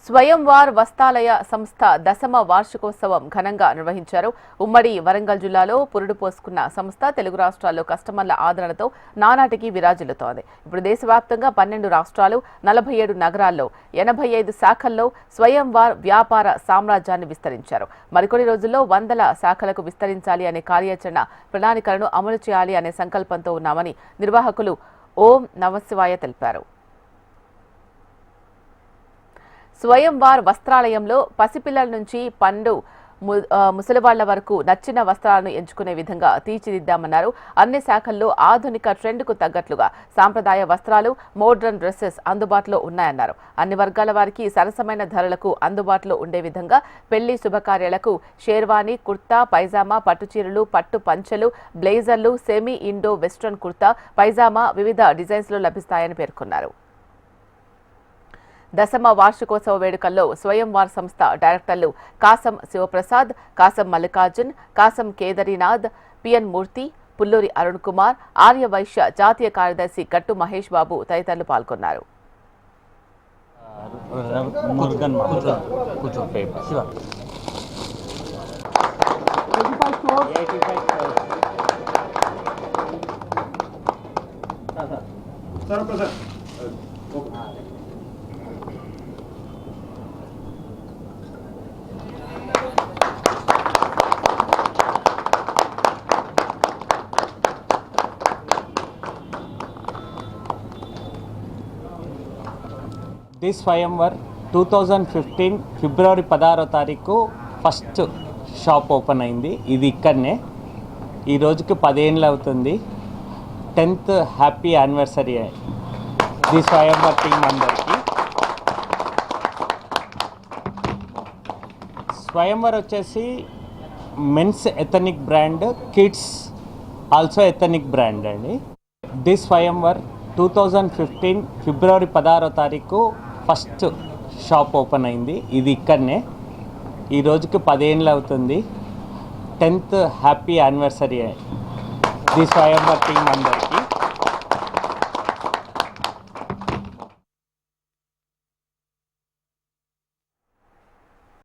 స్వయంవార్ వస్త్రాలయ సంస్థ దశమ వార్షికోత్సవం ఘనంగా నిర్వహించారు. ఉమ్మడి వరంగల్ జిల్లాలో పురుడు పోసుకున్న సంస్థ తెలుగు రాష్ట్రాల్లో కస్టమర్ల ఆదరణతో నానాటికి విరాజిల్లుతోంది. ఇప్పుడు దేశవ్యాప్తంగా 12 రాష్ట్రాలు, 47 నగరాల్లో 85 శాఖల్లో స్వయంవార్ వ్యాపార సామ్రాజ్యాన్ని విస్తరించారు. మరికొన్ని రోజుల్లో వందల శాఖలకు విస్తరించాలి అనే కార్యాచరణ ప్రణాళికలను అమలు చేయాలి అనే సంకల్పంతో ఉన్నామని నిర్వాహకులు ఓం నమశివాయ తెలిపారు. స్వయంవార్ వస్త్రాలయంలో పసిపిల్లల నుంచి పండు ముసలివాళ్ల వరకు నచ్చిన వస్త్రాలను ఎంచుకునే విధంగా తీర్చిదిద్దామన్నారు. అన్ని శాఖల్లో ఆధునిక ట్రెండ్కు తగ్గట్లుగా సాంప్రదాయ వస్త్రాలు, మోడ్రన్ డ్రెస్సెస్ అందుబాటులో ఉన్నాయన్నారు. అన్ని వర్గాల వారికి సరసమైన ధరలకు అందుబాటులో ఉండే విధంగా పెళ్లి శుభకార్యాలకు షేర్వానీ, కుర్తా, పైజామా, పట్టుచీరలు, పట్టు పంచెలు, బ్లేజర్లు, semi Indo western kurta, pyjama వివిధ డిజైన్స్లో లభిస్తాయని పేర్కొన్నారు. దశమ వార్షికోత్సవ వేడుకల్లో స్వయంవార్ సంస్థ డైరెక్టర్లు కాసం శివప్రసాద్, కాసం మల్లికార్జున్, కాసం కేదారీనాథ్, పిఎన్ మూర్తి, పుల్లూరి అరుణ్ కుమార్, ఆర్యవైశ్య జాతీయ కార్యదర్శి గట్టు మహేష్ బాబు తదితరులు పాల్గొన్నారు. దిస్ స్వయంవర్ 2015 ఫిబ్రవరి 16వ తారీఖు ఫస్ట్ షాప్ ఓపెన్ అయింది. ఇది ఇక్కడనే. ఈ రోజుకి 10 ఏళ్ళు అవుతుంది. 10th happy anniversary the Swayamvar team అందరికీ. స్వయంవర్ వచ్చేసి men's ethnic brand, kids also ethnic brand అండి. ది స్వయంవర్ 2015 ఫిబ్రవరి 16వ తారీఖు ఫస్ట్ షాప్ ఓపెన్ అయింది. ఇది ఇక్కడనే. ఈ రోజుకి 10 ఏళ్ళు అవుతుంది. 10th happy anniversary the Swayamvar team అందరికీ.